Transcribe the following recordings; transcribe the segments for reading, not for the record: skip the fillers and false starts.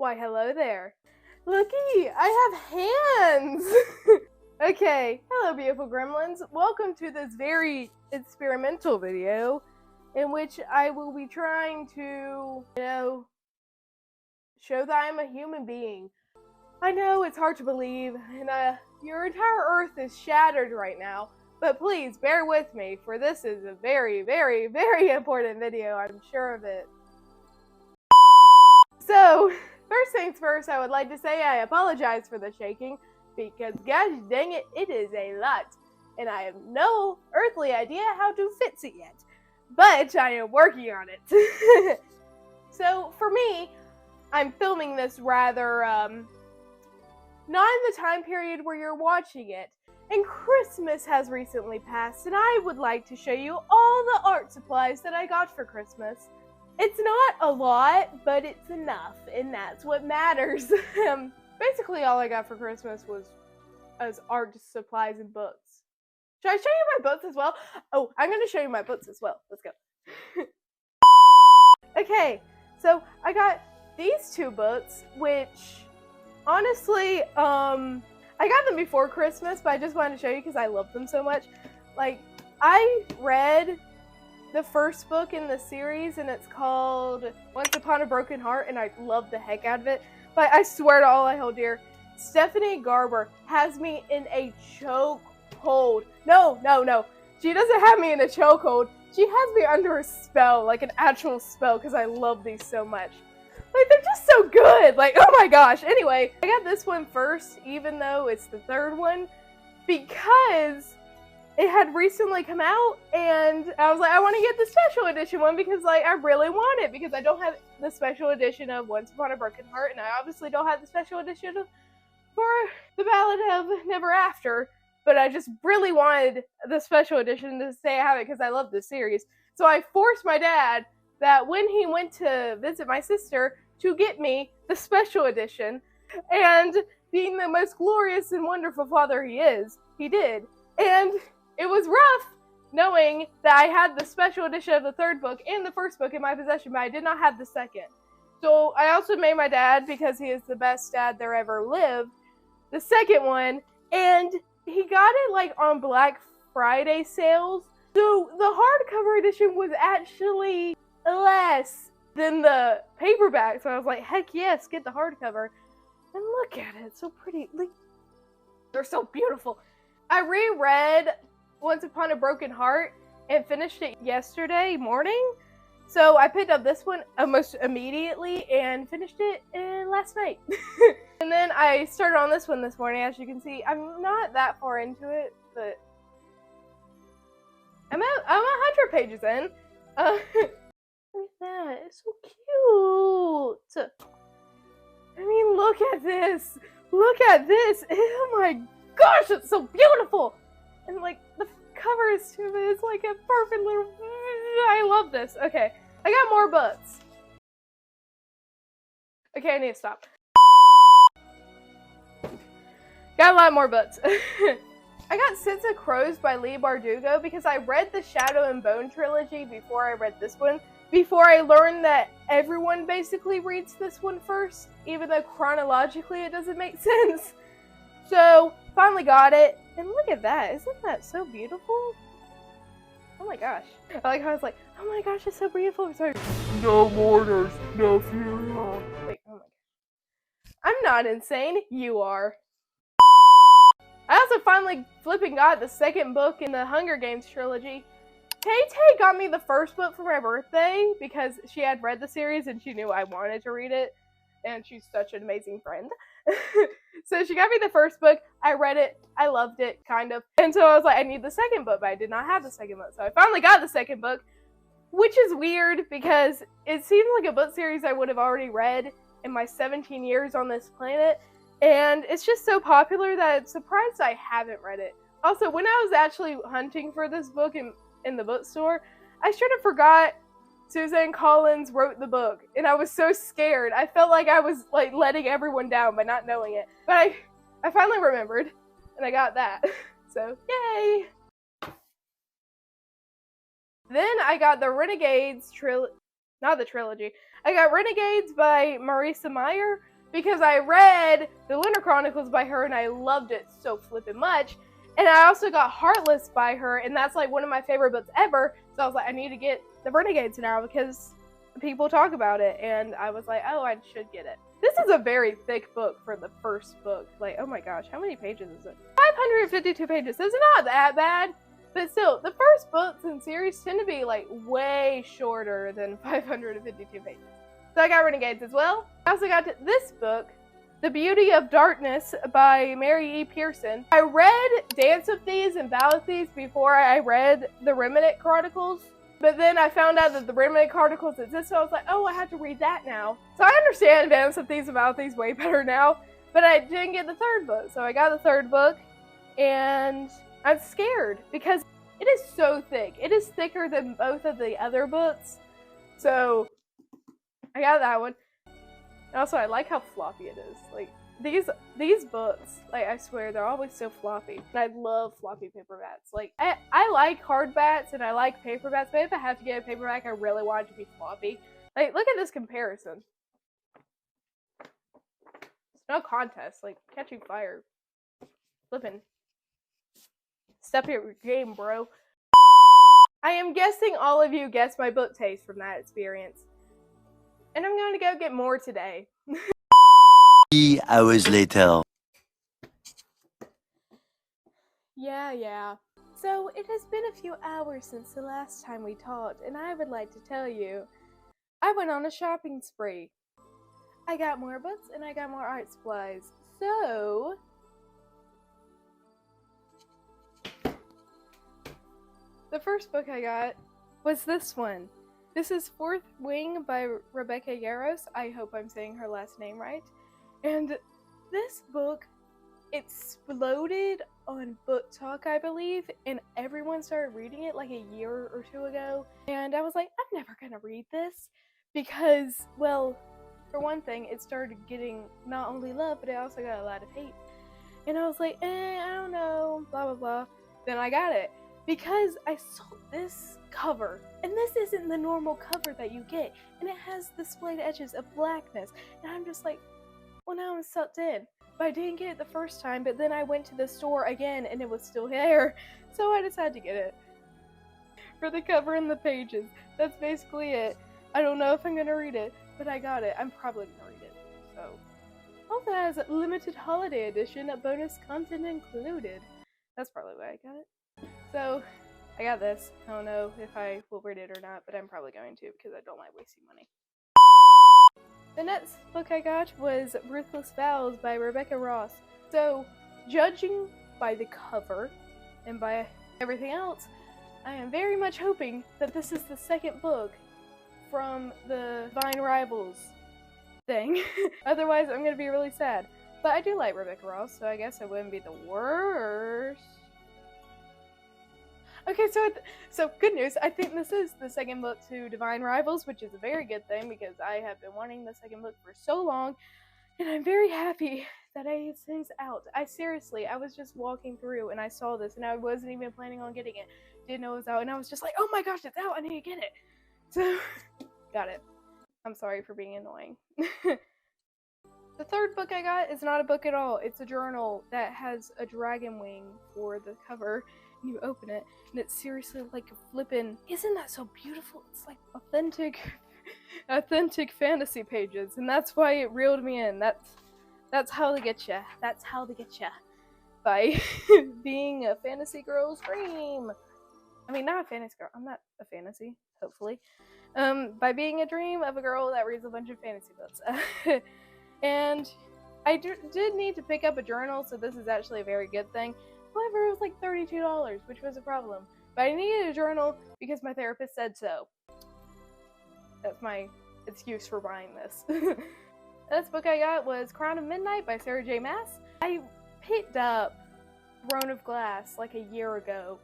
Why, hello there. Looky, I have hands! Okay, hello beautiful gremlins. Welcome to this very experimental video in which I will be trying to, show that I'm a human being. I know it's hard to believe, and your entire earth is shattered right now, but please bear with me, for this is a very, very, very important video, I'm sure of it. So, first things first, I would like to say I apologize for the shaking, because gosh dang it, it is a lot, and I have no earthly idea how to fix it yet, but I am working on it. So, for me, I'm filming this rather, not in the time period where you're watching it, and Christmas has recently passed, and I would like to show you all the art supplies that I got for Christmas. It's not a lot, but it's enough, and that's what matters. Basically all I got for Christmas was art supplies and books. Should I show you my books as well? Oh, I'm going to show you my books as well. Let's go. Okay, so I got these two books, which honestly, I got them before Christmas, but I just wanted to show you because I love them so much. Like, I read the first book in the series, and it's called Once Upon a Broken Heart, and I love the heck out of it. But I swear to all I hold dear, Stephanie Garber has me in a chokehold. No. She doesn't have me in a chokehold. She has me under a spell, like an actual spell, because I love these so much. Like, they're just so good. Like, oh my gosh. Anyway, I got this one first, even though it's the third one, because it had recently come out, and I was like, I want to get the special edition one because, like, I really want it because I don't have the special edition of Once Upon a Broken Heart, and I obviously don't have the special edition for The Ballad of Never After, but I just really wanted the special edition to say I have it because I love this series. So I forced my dad that when he went to visit my sister to get me the special edition, and being the most glorious and wonderful father he is, he did. And it was rough knowing that I had the special edition of the third book and the first book in my possession, but I did not have the second. So I also made my dad, because he is the best dad there ever lived, the second one, and he got it like on Black Friday sales. So the hardcover edition was actually less than the paperback. So I was like, heck yes, get the hardcover. And look at it, it's so pretty. They're so beautiful. I reread Once Upon a Broken Heart and finished it yesterday morning. So I picked up this one almost immediately and finished it last night. And then I started on this one this morning. As you can see, I'm not that far into it, but I'm 100 pages in. Look at that, it's so cute. I mean, look at this. Look at this. Oh my gosh, it's so beautiful. And like the covers to it is like a perfect little. I love this. Okay, I got more books. Okay, I need to stop. Got a lot more books. I got Six of Crows by Leigh Bardugo because I read the Shadow and Bone trilogy before I read this one. Before I learned that everyone basically reads this one first, even though chronologically it doesn't make sense. So, finally got it. And look at that. Isn't that so beautiful? Oh my gosh. I like how I was like, oh my gosh, it's so beautiful. I'm sorry. No mourners, no funeral. Wait, oh my gosh. I'm not insane. You are. I also finally flipping got the second book in the Hunger Games trilogy. Tay got me the first book for my birthday because she had read the series and she knew I wanted to read it. And she's such an amazing friend. So she got me the first book. I read it. I loved it, kind of. And so I was like, I need the second book, but I did not have the second book. So I finally got the second book, which is weird because it seems like a book series I would have already read in my 17 years on this planet. And it's just so popular that it's surprised I haven't read it. Also, when I was actually hunting for this book in the bookstore, I straight up forgot Suzanne Collins wrote the book, and I was so scared. I felt like I was like letting everyone down by not knowing it. But I finally remembered, and I got that. So, yay! Then I got the Renegades trilogy. I got Renegades by Marisa Meyer, because I read the Lunar Chronicles by her and I loved it so flippin' much. And I also got Heartless by her, and that's like one of my favorite books ever. So I was like, I need to get the Renegades now because people talk about it. And I was like, oh, I should get it. This is a very thick book for the first book. Like, oh my gosh, how many pages is it? 552 pages. So it's not that bad. But still, the first books in series tend to be like way shorter than 552 pages. So I got Renegades as well. I also got this book, The Beauty of Darkness by Mary E. Pearson. I read Dance of Thieves and Battle of Thieves before I read the Remnant Chronicles. But then I found out that the Remnant Chronicles exist, so I was like, oh, I have to read that now. So I understand Dance of Thieves and Battle of Thieves way better now. But I didn't get the third book. So I got the third book, and I'm scared because it is so thick. It is thicker than both of the other books. So I got that one. And also, I like how floppy it is. Like, these books, like, I swear, they're always so floppy. And I love floppy paperbacks. Like, I like hardbacks and I like paperbacks, but if I have to get a paperback, I really want it to be floppy. Like, look at this comparison. It's no contest. Like, catching fire. Flippin'. Step your game, bro. I am guessing all of you guessed my book taste from that experience. And I'm going to go get more today. 3 hours later. Yeah. So, it has been a few hours since the last time we talked, and I would like to tell you, I went on a shopping spree. I got more books, and I got more art supplies. So, the first book I got was this one. This is Fourth Wing by Rebecca Yarros. I hope I'm saying her last name right. And this book exploded on Book Talk, I believe, and everyone started reading it like a year or two ago. And I was like, I'm never gonna read this because, well, for one thing, it started getting not only love, but it also got a lot of hate. And I was like, I don't know, blah, blah, blah. Then I got it. Because I saw this cover, and this isn't the normal cover that you get, and it has the splayed edges of blackness, and I'm just like, well, now I'm sucked in. But I didn't get it the first time, but then I went to the store again, and it was still there, so I decided to get it. For the cover and the pages, that's basically it. I don't know if I'm gonna read it, but I got it. I'm probably gonna read it, so. Also has a limited holiday edition, bonus content included. That's probably why I got it. So, I got this. I don't know if I will read it or not, but I'm probably going to because I don't like wasting money. The next book I got was Ruthless Vows by Rebecca Ross. So, judging by the cover and by everything else, I am very much hoping that this is the second book from the Divine Rivals thing. Otherwise, I'm going to be really sad. But I do like Rebecca Ross, so I guess I wouldn't be the worst. Okay, so good news. I think this is the second book to Divine Rivals, which is a very good thing because I have been wanting the second book for so long, and I'm very happy that it is out. I was just walking through and I saw this, and I wasn't even planning on getting it. Didn't know it was out, and I was just like, oh my gosh, it's out! I need to get it. So, got it. I'm sorry for being annoying. The third book I got is not a book at all. It's a journal that has a dragon wing for the cover. You open it, and it's seriously like a flippin'. Isn't that so beautiful? It's like authentic fantasy pages, and that's why it reeled me in. That's how they get ya. That's how they get ya. By being a fantasy girl's dream. I mean, not a fantasy girl. I'm not a fantasy, hopefully. By being a dream of a girl that reads a bunch of fantasy books. And I did need to pick up a journal, so this is actually a very good thing. However, it was like $32, which was a problem. But I needed a journal because my therapist said so. That's my excuse for buying this. The next book I got was Crown of Midnight by Sarah J. Maas. I picked up Throne of Glass like a year ago,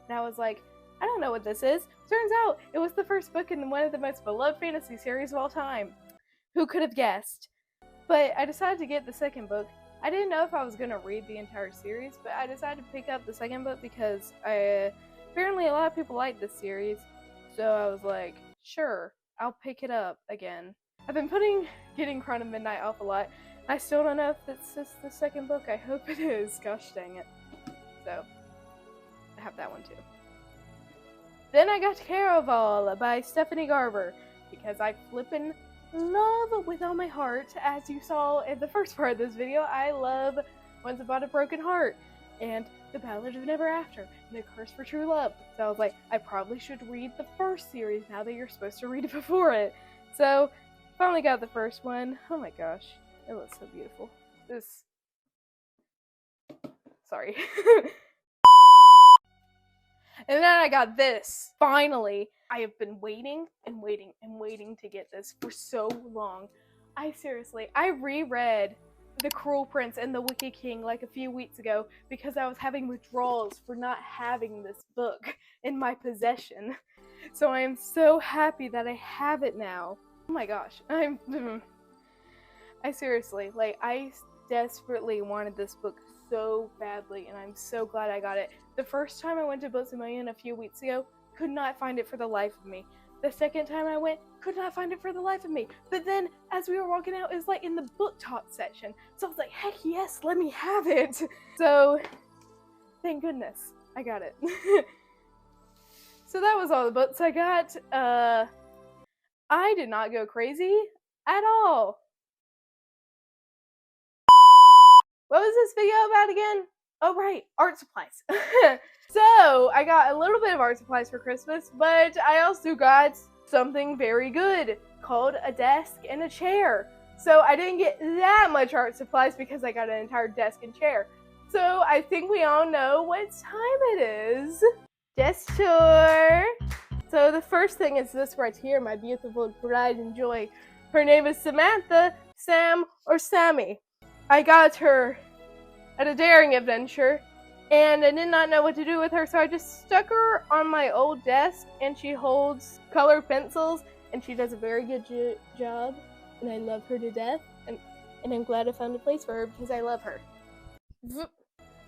and I was like, I don't know what this is. Turns out it was the first book in one of the most beloved fantasy series of all time. Who could have guessed? But I decided to get the second book. I didn't know if I was going to read the entire series, but I decided to pick up the second book because apparently a lot of people like this series. So I was like, sure, I'll pick it up again. I've been getting Crown of Midnight off a lot, I still don't know if this is the second book. I hope it is. Gosh dang it. So, I have that one too. Then I got Caraval by Stephanie Garber, because I flippin' love with all my heart, as you saw in the first part of this video, I love Once Upon a Broken Heart, and The Ballad of Never After, and The Curse for True Love. So I was like, I probably should read the first series now that you're supposed to read it before it. So, finally got the first one. Oh my gosh, it looks so beautiful. Sorry. And then I got this. Finally, I have been waiting and waiting and waiting to get this for so long. I reread The Cruel Prince and The Wicked King like a few weeks ago because I was having withdrawals for not having this book in my possession. So I am so happy that I have it now. Oh my gosh, I seriously, like, I desperately wanted this book so badly, and I'm so glad I got it. The first time I went to Books A Million a few weeks ago, could not find it for the life of me. The second time I went, could not find it for the life of me. But then, as we were walking out, it was like in the book talk section. So I was like, heck yes, let me have it. So, thank goodness, I got it. So that was all the books I got. I did not go crazy at all. What was this video about again? Oh right, art supplies. So, I got a little bit of art supplies for Christmas, but I also got something very good called a desk and a chair. So I didn't get that much art supplies because I got an entire desk and chair. So I think we all know what time it is. Desk tour. So the first thing is this right here, my beautiful pride and joy. Her name is Samantha, Sam, or Sammy. I got her at a daring adventure, and I did not know what to do with her, so I just stuck her on my old desk, and she holds colored pencils, and she does a very good job, and I love her to death, and I'm glad I found a place for her because I love her.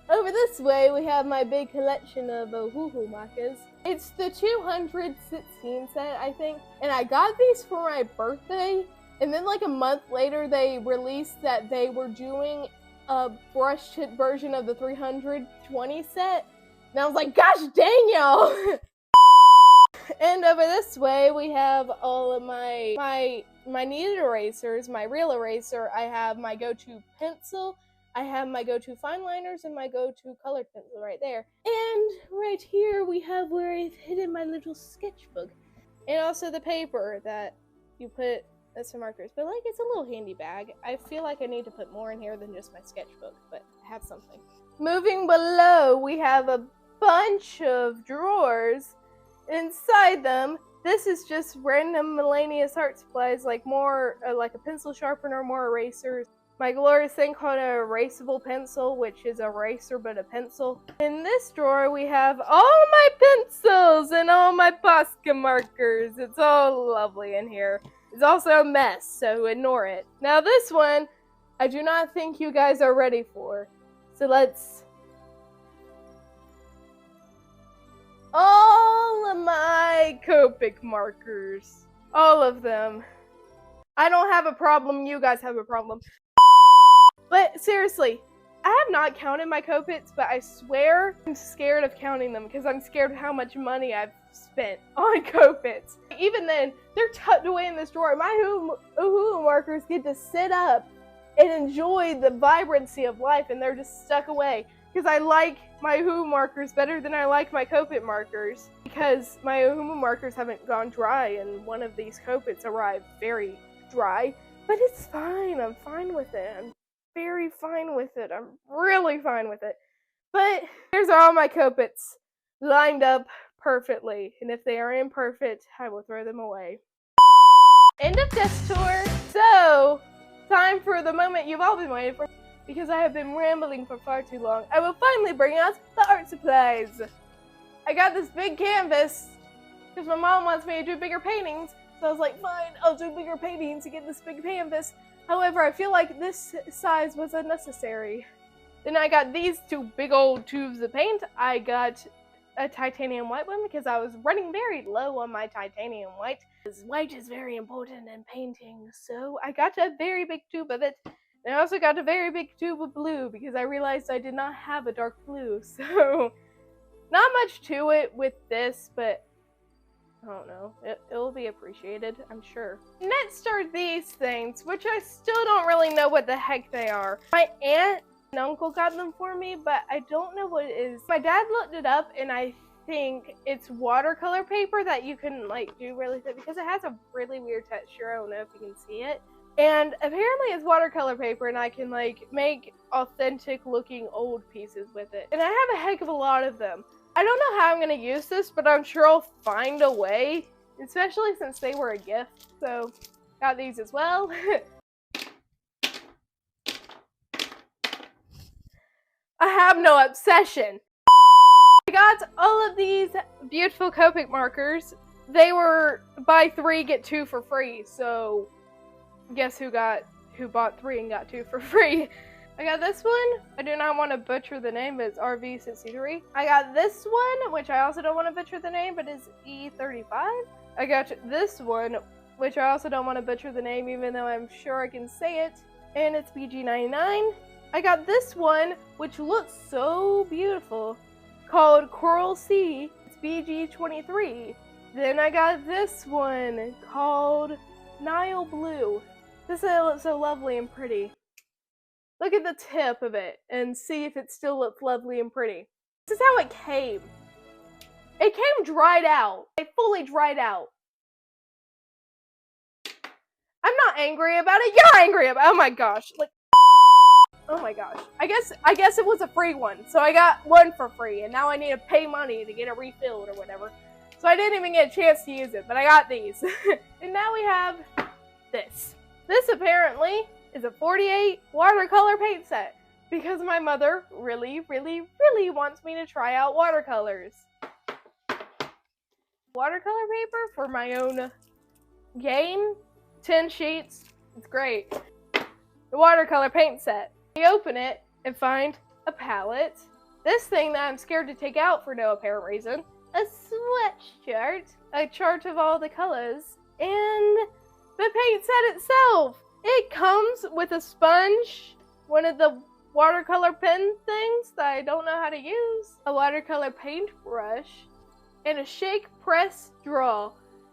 Over this way, we have my big collection of NOOOOO markers. It's the 216 set, I think, and I got these for my birthday. And then like a month later, they released that they were doing a brush tip version of the 320 set. And I was like, gosh dang y'all! And over this way, we have all of my kneaded erasers, my real eraser. I have my go-to pencil. I have my go-to fine liners and my go-to colored pencil right there. And right here, we have where I've hidden my little sketchbook. And also the paper that you put as some markers, but like it's a little handy bag. I feel like I need to put more in here than just my sketchbook, but I have something. Moving below, we have a bunch of drawers. Inside them, this is just random miscellaneous art supplies, like more like a pencil sharpener, more erasers. My glorious thing called an erasable pencil, which is a eraser but a pencil. In this drawer, we have all my pencils and all my Posca markers. It's all lovely in here. It's also a mess, so ignore it. Now this one, I do not think you guys are ready for. So let's... All of my Copic markers. All of them. I don't have a problem, you guys have a problem. But seriously, I have not counted my Copics, but I swear I'm scared of counting them because I'm scared of how much money I've spent on Copics. Even then, they're tucked away in this drawer. My NOOOOO markers get to sit up and enjoy the vibrancy of life, and they're just stuck away because I like my NOOOOO markers better than I like my Copic markers because my NOOOOO markers haven't gone dry, and one of these Copics arrived very dry. But it's fine. I'm fine with it. I'm very fine with it. I'm really fine with it. But here's all my Copics lined up perfectly, and if they are imperfect, I will throw them away. End of desk tour. So, time for the moment you've all been waiting for, because I have been rambling for far too long. I will finally bring out the art supplies. I got this big canvas because my mom wants me to do bigger paintings, so I was like, fine, I'll do bigger paintings to get this big canvas. However, I feel like this size was unnecessary. Then I got these two big old tubes of paint. I got a titanium white one because I was running very low on my titanium white. Because white is very important in painting, so I got a very big tube of it. And I also got a very big tube of blue because I realized I did not have a dark blue. So, not much to it with this, but I don't know. It'll be appreciated, I'm sure. Next are these things, which I still don't really know what the heck they are. My aunt and uncle got them for me, but I don't know what it is. My dad looked it up, and I think it's watercolor paper that you can like do really thick because it has a really weird texture. I don't know if you can see it. And apparently it's watercolor paper, and I can like make authentic looking old pieces with it. And I have a heck of a lot of them. I don't know how I'm going to use this, but I'm sure I'll find a way, especially since they were a gift. So, got these as well. I have no obsession. I got all of these beautiful Copic markers. They were buy 3, get 2 for free. So, guess who bought 3 and got 2 for free? I got this one. I do not want to butcher the name, but it's RV63. I got this one, which I also don't want to butcher the name, but it's E35. I got this one, which I also don't want to butcher the name, even though I'm sure I can say it, and it's BG99. I got this one, which looks so beautiful, called Coral Sea. It's BG23. Then I got this one called Nile Blue. This looks so lovely and pretty. Look at the tip of it and see if it still looks lovely and pretty. This is how it came. It came dried out. It fully dried out. I'm not angry about it. You're angry about it. Oh my gosh. Like, oh my gosh. I guess it was a free one. So I got one for free, and now I need to pay money to get it refilled or whatever. So I didn't even get a chance to use it, but I got these. And now we have this. This apparently is a 48 watercolor paint set because my mother really wants me to try out watercolors. Watercolor paper for my own game, 10 sheets, it's great. The watercolor paint set. I open it and find a palette. This thing that I'm scared to take out for no apparent reason. A swatch chart, a chart of all the colors, and the paint set itself. It comes with a sponge, one of the watercolor pen things that I don't know how to use, a watercolor paintbrush, and a shake, press, draw.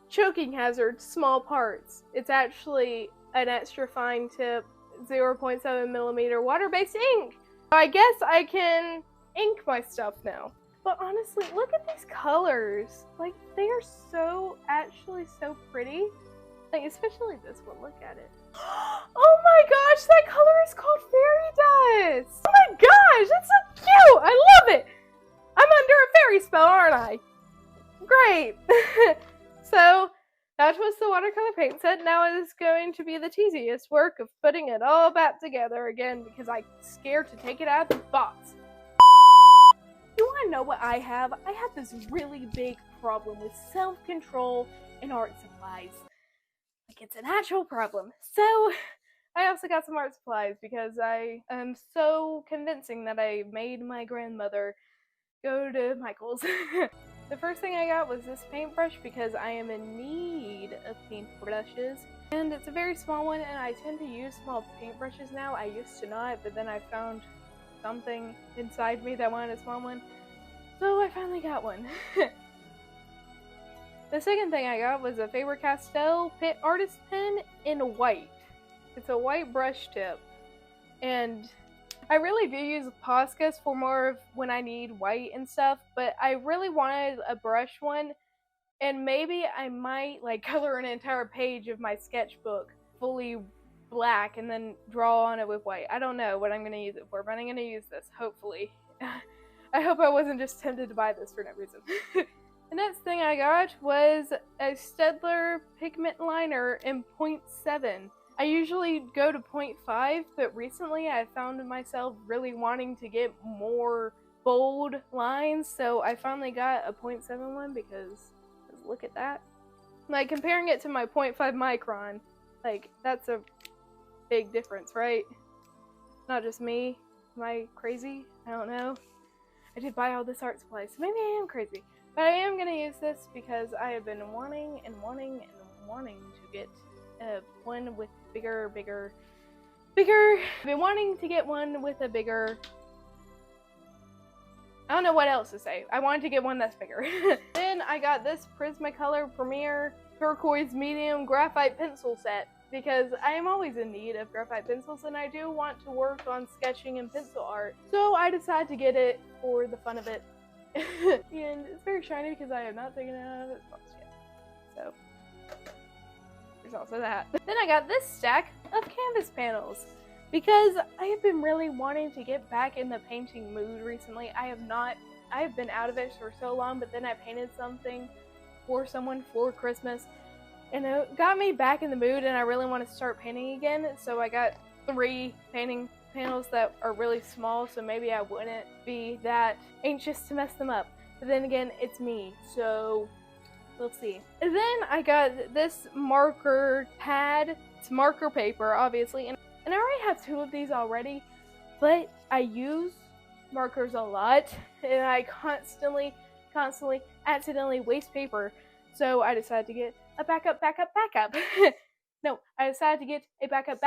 Choking hazard, small parts. It's actually an extra fine tip, 0.7mm water-based ink. I guess I can ink my stuff now. But honestly, look at these colors. Like, they are actually so pretty. Like, especially this one, look at it. Oh my gosh, that color is called Fairy Dust! Oh my gosh, that's so cute! I love it! I'm under a fairy spell, aren't I? Great! So, that was the watercolor paint set. Now it is going to be the tedious work of putting it all back together again because I'm scared to take it out of the box. You want to know what I have? I have this really big problem with self-control in art supplies. Like, it's an actual problem. So, I also got some art supplies because I am so convincing that I made my grandmother go to Michael's. The first thing I got was this paintbrush because I am in need of paintbrushes. And it's a very small one, and I tend to use small paintbrushes now. I used to not, but then I found something inside me that wanted a small one. So I finally got one. The second thing I got was a Faber-Castell artist pen in white. It's a white brush tip. And I really do use Poscas for more of when I need white and stuff, but I really wanted a brush one, and maybe I might like color an entire page of my sketchbook fully black and then draw on it with white. I don't know what I'm going to use it for, but I'm going to use this, hopefully. I hope I wasn't just tempted to buy this for no reason. The next thing I got was a Staedtler pigment liner in 0.7. I usually go to 0.5, but recently I found myself really wanting to get more bold lines, so I finally got a 0.7 one because look at that. Like, comparing it to my 0.5 micron, like, that's a big difference, right? Not just me. Am I crazy? I don't know. I did buy all this art supplies, so maybe I am crazy. But I am going to use this because I have been wanting to get one with bigger bigger. I've been wanting to get one with a bigger, I don't know what else to say. I wanted to get one that's bigger. Then I got this Prismacolor Premier Turquoise Medium Graphite Pencil set because I am always in need of graphite pencils and I do want to work on sketching and pencil art. So I decided to get it for the fun of it. And it's very shiny because I have not taken it out of its box yet. So there's also that. Then I got this stack of canvas panels because I have been really wanting to get back in the painting mood recently. I have been out of it for so long, but then I painted something for someone for Christmas and it got me back in the mood and I really want to start painting again. So I got 3 painting panels that are really small, so maybe I wouldn't be that anxious to mess them up. But then again, it's me, so we'll see. And then I got this marker pad. It's marker paper, obviously, and I already have 2 of these already, but I use markers a lot, and I constantly accidentally waste paper, so I decided to get a backup. No, I decided to get a backup.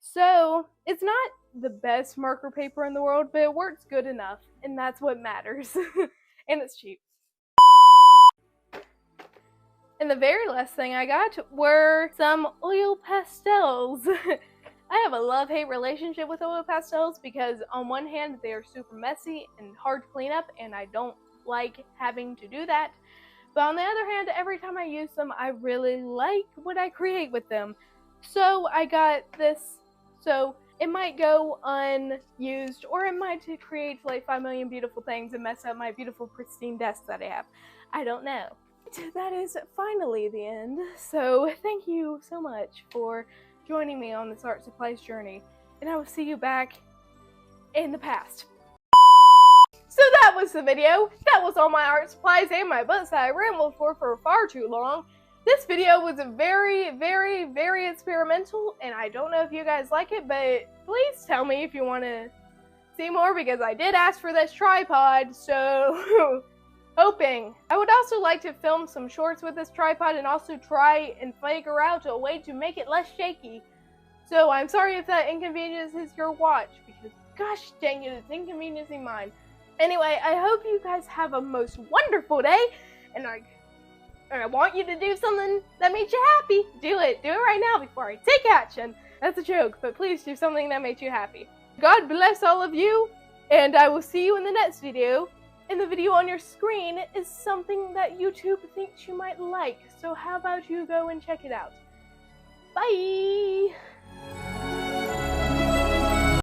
So, it's not the best marker paper in the world, but it works good enough, and that's what matters. And it's cheap. And the very last thing I got were some oil pastels. I have a love-hate relationship with oil pastels because on one hand, they are super messy and hard to clean up, and I don't like having to do that. But on the other hand, every time I use them, I really like what I create with them. So I got this. So it might go unused, or it might create like 5 million beautiful things and mess up my beautiful pristine desk that I have. I don't know. That is finally the end. So thank you so much for joining me on this art supplies journey, and I will see you back in the past. So that was the video. That was all my art supplies and my books that I rambled for far too long. This video was very experimental, and I don't know if you guys like it, but please tell me if you want to see more because I did ask for this tripod, so hoping. I would also like to film some shorts with this tripod and also try and figure out a way to make it less shaky. So I'm sorry if that inconveniences your watch because gosh dang it, it's inconveniencing mine. Anyway, I hope you guys have a most wonderful day, and I want you to do something that makes you happy. Do it right now before I take action. That's a joke, but please do something that makes you happy. God bless all of you, and I will see you in the next video. And the video on your screen is something that YouTube thinks you might like, so how about you go and check it out. Bye!